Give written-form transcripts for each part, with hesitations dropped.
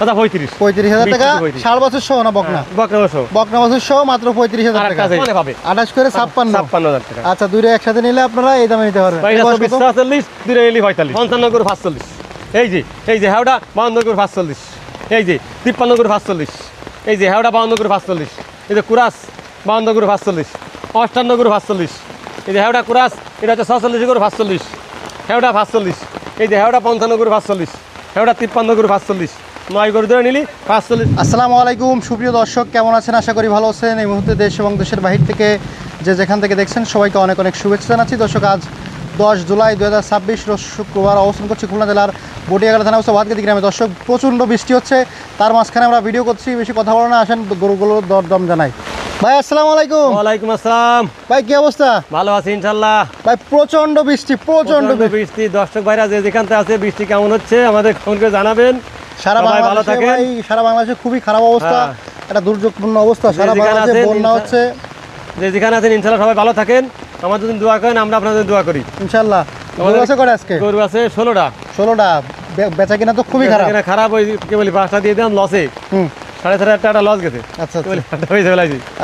কথা 35,000 টাকা। 60 বছর সহ না বকনা? বকনা বছর সহ মাত্র 35,000 টাকা। 28 করে 56,000 টাকা। আচ্ছা, দুইটা একসাথে নিলে আপনারা এই দামে নিতে পারবেন। 45 দুইটা এলি 45 55 করে 45। এই যে হাওড়া 52 করে 45। এই যে 53 করে 45। এই যে হাওড়া 52 করে 45। এই যে কুরাস 52 করে 45। 58 করে 45। এই যে হাওড়া কুরাস এটা হচ্ছে 46 করে 45। হাওড়া 45। এই যে হাওড়া 55 করে 45। হাওড়া 53 করে 45। 9 করে ধরে নিলি 45। আসসালামু আলাইকুম সুপ্রিয় দর্শক, কেমন আছেন? আশা করি ভালো আছেন। এই মুহূর্তে দেশ এবং দেশের বাহির থেকে যেখান থেকে দেখছেন সবাইকে অনেক অনেক শুভেচ্ছা জানাচ্ছি। দর্শক, আজ 10 জুলাই 2026 রোজ শুক্রবার অবস্থান করছি খুলনা জেলার বটিয়াঘাটা থানা ভাতগাতি গ্রামে। দর্শক, প্রচণ্ড বৃষ্টি হচ্ছে, তার মাঝখানে আমরা ভিডিও করছি। বেশি কথা বলো না, আসেন গরুগুলোর দরদাম জানাই। ভাই আসসালামু আলাইকুম। ওয়ালাইকুম আসসালাম। ভাই কি অবস্থা? ভালো আছি ইনশাআল্লাহ। ভাই প্রচণ্ড বৃষ্টি, প্রচণ্ড বৃষ্টি। দর্শক ভাইরা যে যেখানতে আছে বৃষ্টি কেমন হচ্ছে আমাদের ফোন করে জানাবেন। সারা বাংলাদেশে খুবই খারাপ অবস্থা, একটা দুর্যোগপূর্ণ অবস্থা। সারা বাংলাদেশে বন্যা হচ্ছে। যে যেখানে আছেন ইনশাআল্লাহ সবাই ভালো থাকেন, আমাদের জন্য দোয়া করেন, আমরা আপনাদের দোয়া করি ইনশাআল্লাহ। গরু আছে করে আজকে? গরু আছে 16টা। বেচা কিনা তো খুবই খারাপ। ওই কি বলি 5টা দিয়ে দিলাম লসে। 3.5 টাকা লস গেছে। আচ্ছা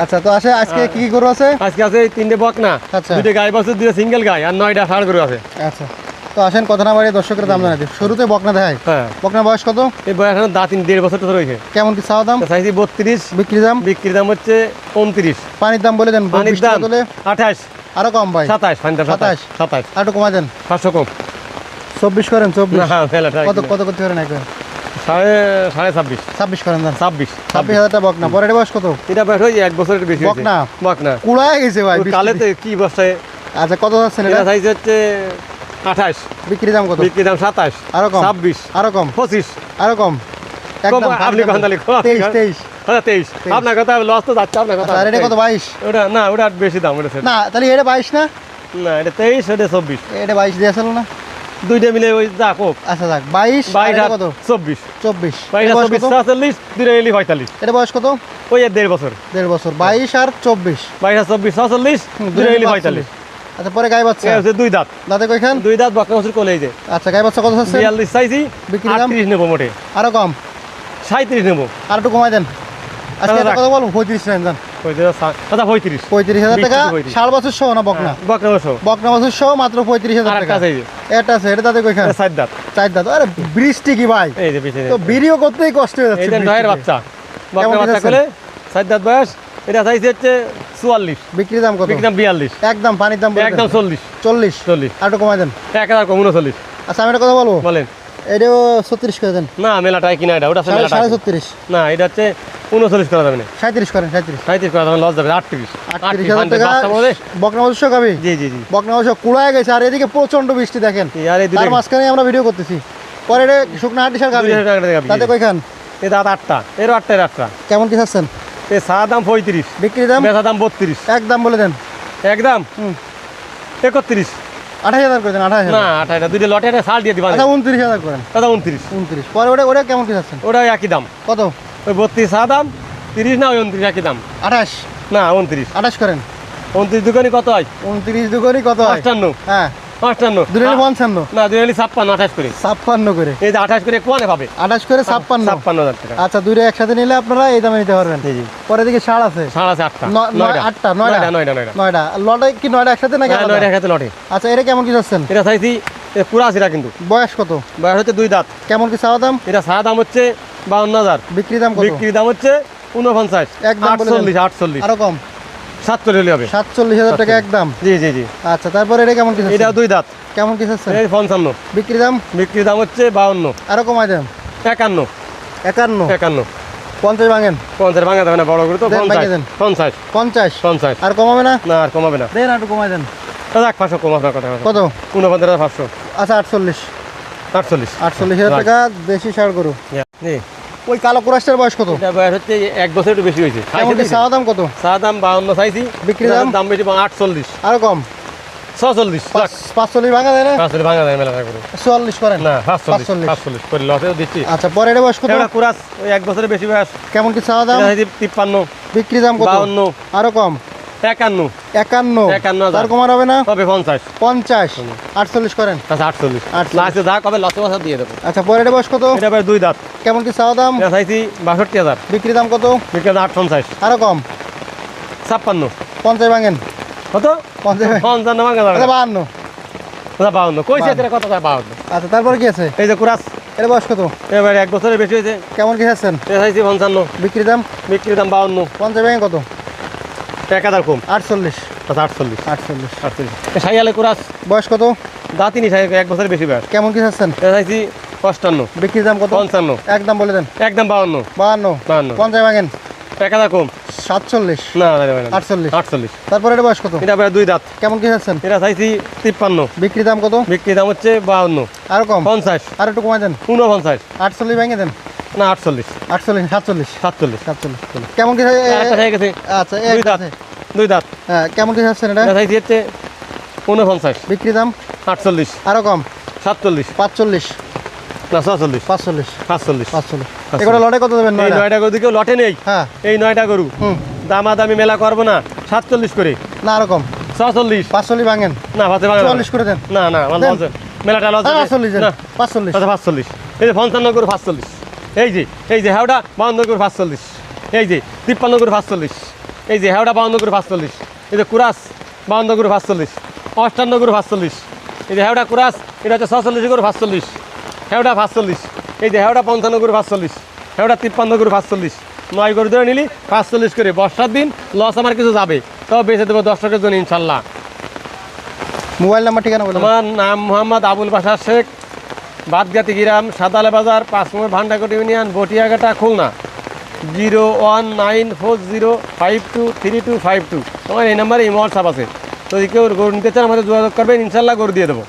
আচ্ছা, তো আজকে কি কি গরু আছে? আজকে আছে 3টে বকনা, 2টে গাই বাছুর, 2টা সিঙ্গেল গাই আর 9টা ষাঁড় গরু আছে। আচ্ছা, তো আসেন কথা না বাড়িয়ে দর্শকের দাম জানাই দিই। শুরুতে বকনা দেখাই। হ্যাঁ, বকনা বয়স কত? এই বয়স এখন দাঁত 1.5 বছর তো রয়েছে। কেমন কি চাওয়া দাম? চাইছি 32। বিক্রির দাম হচ্ছে 29। পানির দাম বলে দেন। পানির দাম 28। আরো কম ভাই? 27। আর একটু কমাই দেন। 500 কম। 24 করেন। 24 কত কত করতে পারেন? একবার 26.5 করেন। 26,000 টাকা বকনা। পরের বয়স কত? এটা বয়স হয়েছে 1 বছরের বেশি। বকনা কুড়ায় গেছে ভাই কালেতে কি বস্তায়। আচ্ছা, কত যাচ্ছেন এটা? চাইছে হচ্ছে 28। বিক্রি দাম কত? বিক্রি দাম 27। আরো কম? 26। আরো কম? 25। আরো কম? একদম আপনি কন্দালি 23। আপনার কথা লস তো যাচ্ছে আপনার কথা। আর এটা কত? 22? ওটা না, ওটা বেশি দাম। ওটা না, তাহলে এটা 22 না? না, এটা 23, এটা 24। এটা 22 দিয়েছিল না? দুইটা মিলে ওই যা কোক। আচ্ছা যাক, 22 কত? 24। 24 40, দুইটা মিলে 45। এটা বয়স কত? ওই 1.5 বছর। 1.5 বছর। 22 আর 24। 22 আর 24, 40, দুইটা মিলে 45। আচ্ছা, পরে গাই বাচ্চা আছে 2 দাঁত। দাঁতে কয়খান? 2 দাঁত, বকনা বছর কোলে এই যে। আচ্ছা, গাই বাচ্চা কত আছে? 42 চাইছি। বিক্রি দাম 38 নেব মোটে। আরো কম? 37 নেব। আর একটু কমাই দেন। আজকে কত বলবো? 35 নেন জান। কথা 35। 35,000 টাকা। 60 বছর সহ না বকনা? বকনা বছর সহ মাত্র 35,000 টাকা। এটা আছে, এটা দাঁতে কয়খান? 4 দাঁত। 4 দাঁত। আরে বৃষ্টি কি ভাই, এই যে পিছনে তো ভিডিও করতেই কষ্ট হয়ে যাচ্ছে। এই যে নয়ের বাচ্চা, বকনা বাচ্চা কোলে 4 দাঁত বয়স। এটা চাইছে হচ্ছে 44। বিক্রি দাম কত? বিক্রি দাম 42। একদম পানির দাম একদম 40। 40 আর একটু কমাই দেন। 1000 কম 39। আচ্ছা, আমি একটা কথা বলবো। বলেন। এটাও 36 করে দেন। না, মেলাটাই কিনা এটা। ওটা মেলাটা 36.5। না, এটা হচ্ছে 39 করা যাবে না। 37 করেন। 37 করা যাবে, লস যাবে। 38 38,000 টাকা বকনা বছর গাবি। জি। বকনা বছর কুড়ায় গেছে, আর এদিকে প্রচন্ড বৃষ্টি দেখেন। তার মাঝখানে আমরা ভিডিও করতেছি। পরে এটা শুকনা হাটিসার গাবি। তাতে কয়খান? এই দাঁত 8টা। এর 8টা। কেমন কি চাচ্ছেন? এই সাদা দাম 35। বিক্রি দাম? বেচা দাম 32। একদম বলে দেন। একদম 31। 28,000 করে দেন। 28,000 না, 28টা দুইটা লটে একটা সাল দিয়ে দিবা। আচ্ছা, 29,000 করেন। দাদা 29। পরে ওটা কেমন কি চাচ্ছেন? ওটা একই দাম। কত? ওই 32 সাদা দাম, 30 না ওই 29 একই দাম। 28 না 29। 28 করেন। 29 দুগুনি কত হয়? 29 দুগুনি কত হয়? 58। হ্যাঁ 58। 255 না 256, 28 করে। 56 করে। এই যে 28 করে কোয়ানে পাবে? 28 করে 56। 56,000 টাকা। আচ্ছা, দুইটা একসাথে নিলে আপনারা এই দামে নিতে পারবেন। জি। পরে দিকে ষাঁড় আছে। ষাঁড় আছে 8টা। 9টা লটে কি 9টা একসাথে নাকি? 9টা একসাথে লটে। আচ্ছা, এটা কেমন কি চাচ্ছেন? এটা চাইছি পুরা সিরা কিন্তু। বয়স কত? বয়স হচ্ছে 2 দাঁত। কেমন কি চাওয়া দাম? এটা সাদা দাম হচ্ছে 52,000। বিক্রি দাম কত? বিক্রি দাম হচ্ছে 49। একদম 48। আরো কম? 47 হবে। 47,000 টাকা একদম। জি। আচ্ছা, তারপরে এটা কেমন কি চাচ্ছেন? এটা 2 দাঁত। কেমন কি চাচ্ছেন? 55। বিক্রি দাম? বিক্রি দাম হচ্ছে 52। আরো কমাই দেন। 51। 50 ভাঙেন। 50 ভাঙা যাবে না, বড় করে তো। 50। 50 আর কমাবে না? না, আর কমাবে না। দেন, একটু কমাই দেন। দাদা 500 কম আপনার কথা। কত? 49,500। আচ্ছা, 48 48,000 টাকা। দেশি ষাঁড় গরু। জি। ওই কালো কুরাশটার বয়স কত? এটা বয়স হচ্ছে 1 বছর একটু বেশি হয়েছে। চাওয়া দাম কত? চাওয়া দাম 52 চাইছি। বিক্রি দাম বেশি 48। আরো কম? 46। 45 ভাঙা যায় না? 45 ভাঙা যায় মেলা করে। 44 করেন। না 45 করে লসেও দিচ্ছি। আচ্ছা, পরে এটা বয়স কত? এটা কুরাস ওই 1 বছরের বেশি বয়স। কেমন কি চাওয়া দাম? 53। বিক্রি দাম কত? 52। আরো কম? 51 51 তার কমার হবে না? হবে 50 50 48 করেন। আচ্ছা 48 48 লাস্টে যা কবে লসে বসা দিয়ে দেবো। আচ্ছা পরের এটা বয়স কত? এটা ভাই 2 দাঁত। কেমন কি চাওয়া দাম? এটা চাইছি 62,000, বিক্রি দাম কত? বিক্রি দাম 58, আরো কম 56 50 ভাঙেন। কত 50 55 ভাঙা যাবে আচ্ছা না। 52 আচ্ছা 52 কইছে এর কত যায় 52। আচ্ছা তারপরে কি আছে? এই যে কুরাস এটা বয়স কত? এবার 1 বছরের বেশি হয়েছে। কেমন কি আছেন? এটা চাইছি 55, বিক্রি দাম? বিক্রি দাম 52, 50 ভাঙেন কত? 1000 কম। 48 আচ্ছা 48 48 সাইয়ালে কুরাস বয়স কত? দাঁতই নি 1 বছরের বেশি বয়স। কেমন কি আছেন? এটা চাইছি 55, বিক্রি দাম কত? 55, একদম বলে দেন। একদম 52, 52 50 ভাঙেন। 1000 কম। 47 না 48 48। তারপরে এটা বয়স কত? এটা ভাই 2 দাঁত। কেমন কি আছেন? এটা চাইছি 53, বিক্রি দাম কত? বিক্রি দাম হচ্ছে 52, আরো কম 50, আর একটু কমাই দেন। 49, 48 ভেঙে দেন। না 48, 48 47 47। 47 কেমন কি একটা হয়ে গেছে আচ্ছা 2 দাঁত, 2 দাঁত। হ্যাঁ কেমন কি আছেন এটা? এটা চাইছি হচ্ছে 49, বিক্রি দাম 48, আরো কম 47, 45 না 46, 45 45। 45 এগুলো লটে কত দেবেন? এই 9টা গরু দিকেও লটে নেই। হ্যাঁ এই 9টা গরু দামাদামি মেলা করবো না, 47 করে। না আরো কম 46, 45 ভাঙেন। না ভাতে 44 করে দেন। না না আমার দেন। লস মেলাটা লস 45 না। 45 আচ্ছা 45। এই যে 55 করে 45, এই যে হাওড়া 52 করে 45, এই যে 53 করে 45, এই যে হাওড়া 52 করে 45, এই যে কুরাস 52 করে 45, 58 করে 45, এই যে হাওড়া কুরাস এটা হচ্ছে 46 করে 45, হাওড়া 45, এই যে হাওড়া 55 করে 45, হাওড়া 53 করে 45, 9 করে ধরে নিলি 45 করে। বর্ষার দিন লস আমার কিছু যাবে, তবে বেঁচে দেবো দর্শকের জন্য ইনশাল্লাহ। মোবাইল নাম্বার ঠিকানা বলুন। আমার নাম মোহাম্মদ আবুল বাশার শেখ, বাদগাতি গ্রাম, সাদালে বাজার, 5 নম্বর ভান্ডারকোট ইউনিয়ন, বটিয়াঘাটা, খুলনা। 01940523252। আমার এই নাম্বারে হোয়াটসঅ্যাপ আছে, তো কেউ গরু নিতে চান আমাদের যোগাযোগ করবেন, ইনশাল্লাহ গরু দিয়ে দেবো।